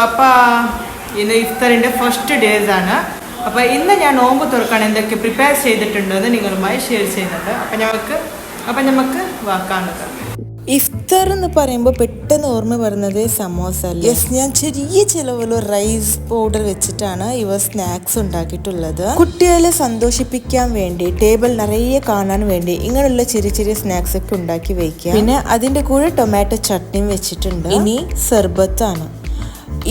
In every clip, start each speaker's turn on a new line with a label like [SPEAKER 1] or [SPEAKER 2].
[SPEAKER 1] അപ്പോൾ ഇന്ന് ഇഫ്താറിൻ്റെ first days ആണ്. അപ്പോൾ ഇന്ന് ഞാൻ നോമ്പ് തുറക്കാൻ എന്തൊക്കെ പ്രിപ്പയർ ചെയ്തിട്ടുണ്ടെന്ന് നിങ്ങളുമായി ഷെയർ ചെയ്യുന്നുണ്ട്. അപ്പം നമുക്ക് വാക്കാണത്.
[SPEAKER 2] ഇഫ്താർ എന്ന് പറയുമ്പോൾ പെട്ടെന്ന് ഓർമ്മ വരുന്നത് സമോസ അല്ലേ. യെസ്, ഞാൻ ചെറിയ ചിലവിലോ റൈസ് പൗഡർ വെച്ചിട്ടാണ് ഇവ സ്നാക്സ് ഉണ്ടാക്കിയിട്ടുള്ളത്. കുട്ടികളെ സന്തോഷിപ്പിക്കാൻ വേണ്ടി, ടേബിൾ നിറയെ കാണാൻ വേണ്ടി ഇങ്ങനെയുള്ള ചെറിയ ചെറിയ സ്നാക്സ് ഒക്കെ ഉണ്ടാക്കി വയ്ക്കുക. പിന്നെ അതിൻ്റെ കൂടെ ടൊമാറ്റോ ചട്നിയും വെച്ചിട്ടുണ്ട്. ഇനി സർബത്താണ്.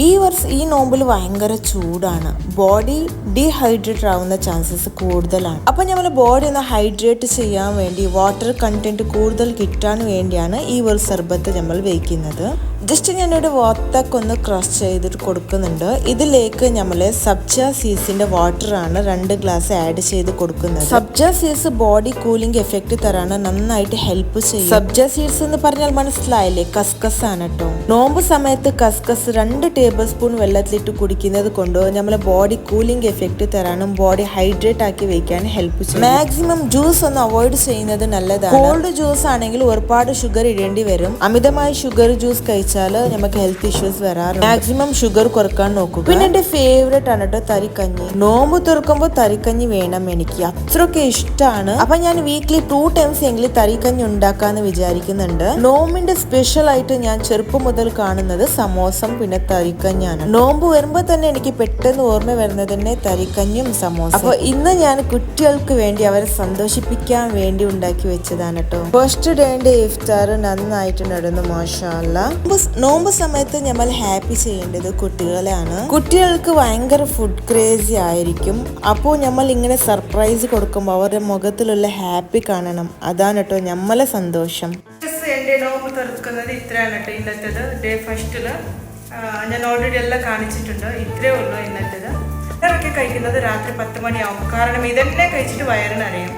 [SPEAKER 2] ഈ നോമ്പിൽ ഭയങ്കര ചൂടാണ്. ബോഡി ഡീഹൈഡ്രേറ്റ് ആവുന്ന ചാൻസസ് കൂടുതലാണ്. അപ്പം നമ്മൾ ബോഡി ഒന്ന് ഹൈഡ്രേറ്റ് ചെയ്യാൻ വേണ്ടി വാട്ടർ കണ്ടന്റ് കൂടുതൽ കിട്ടാൻ വേണ്ടിയാണ് ഈ ഒരു സർബത്ത് നമ്മൾ വയ്ക്കുന്നത്. ജസ്റ്റ് ഞാനിവിടെ വാത്തൊക്കെ ഒന്ന് ക്രഷ് ചെയ്തിട്ട് കൊടുക്കുന്നുണ്ട്. ഇതിലേക്ക് നമ്മൾ സബ്ജ സീഡ്സിന്റെ വാട്ടറാണ് 2 ഗ്ലാസ് ആഡ് ചെയ്ത് കൊടുക്കുന്നത്. സബ്ജ സീഡ്സ് ബോഡി കൂളിംഗ് എഫക്റ്റ് തരാണ് നന്നായിട്ട് ഹെൽപ്പ് ചെയ്യും. സബ്ജ സീഡ്സ് എന്ന് പറഞ്ഞാൽ മനസ്സിലായില്ലേ, കസ്കസ് ആണ് കേട്ടോ. നോമ്പ് സമയത്ത് കസ്കസ് 2 ടേബിൾ സ്പൂൺ വെള്ളത്തിലിട്ട് കുടിക്കുന്നത് കൊണ്ട് നമ്മളെ ബോഡി കൂളിംഗ് എഫക്റ്റ് തരാനും ബോഡി ഹൈഡ്രേറ്റ് ആക്കി വെക്കാൻ ഹെൽപ്പ് ചെയ്യും. മാക്സിമം ജ്യൂസ് ഒന്ന് അവോയ്ഡ് ചെയ്യുന്നത് നല്ലതാണ്. കോൾഡ് ജ്യൂസ് ആണെങ്കിൽ ഒരുപാട് ഷുഗർ ഇടേണ്ടി വരും. അമിതമായി ഷുഗർ ജ്യൂസ് കഴിച്ചാൽ നമുക്ക് ഹെൽത്ത് ഇഷ്യൂസ് വരാറുണ്ട്. മാക്സിമം ഷുഗർ കുറക്കാൻ നോക്കുക. പിന്നെ എന്റെ ഫേവറേറ്റ് ആണ് കേട്ടോ തരിക്കഞ്ഞി. നോമ്പ് തുറക്കുമ്പോൾ തരിക്കഞ്ഞി വേണം, എനിക്ക് അത്രയൊക്കെ ഇഷ്ടമാണ്. അപ്പൊ ഞാൻ വീക്ക്ലി 2 ടൈംസ് എങ്കിലും തരിക്കഞ്ഞി ഉണ്ടാക്കാന്ന് വിചാരിക്കുന്നുണ്ട്. നോമ്പിന്റെ സ്പെഷ്യൽ ആയിട്ട് ഞാൻ ചെറുപ്പം മുതൽ കാണുന്നത് സമോസം പിന്നെ തരിക്കഞ്ഞാണ്. നോമ്പ് വരുമ്പോ തന്നെ എനിക്ക് പെട്ടെന്ന് ഓർമ്മ വരുന്നത് തന്നെ തരിക്കഞ്ഞും സമോസ. അപ്പൊ ഇന്ന് ഞാൻ കുട്ടികൾക്ക് വേണ്ടി അവരെ സന്തോഷിപ്പിക്കാൻ വേണ്ടി ഉണ്ടാക്കി വെച്ചതാണ് കേട്ടോ. ഫസ്റ്റ് ഡേന്റെ ഇഫ്താർ നന്നായിട്ട് നടന്നു, മാഷാ അല്ലാഹ്. നോമ്പ് സമയത്ത് നമ്മൾ ഹാപ്പി ചെയ്യേണ്ടത് കുട്ടികളെയാണ്. കുട്ടികൾക്ക് ഭയങ്കര ഫുഡ് ക്രേസി ആയിരിക്കും. അപ്പോൾ നമ്മൾ ഇങ്ങനെ സർപ്രൈസ് കൊടുക്കുമ്പോൾ അവരുടെ മുഖത്തിലുള്ള ഹാപ്പി കാണണം. അതാണ് കേട്ടോ നമ്മളെ സന്തോഷം.
[SPEAKER 1] എൻ്റെ നോമ്പ് തുറക്കുന്നത് ഇത്രയാണ് കേട്ടോ. ഇന്നത്തേത് ഡേ ഫസ്റ്റില് ഞാൻ ഓൾറെഡി എല്ലാം കാണിച്ചിട്ടുണ്ട്. ഇത്രയേ ഉള്ളൂ ഇന്നത്തേത്. ഇതൊക്കെ കഴിക്കുന്നത് രാത്രി 10 മണിയാവും. കാരണം ഇതെല്ലാം കഴിച്ചിട്ട് വയറിനറിയും.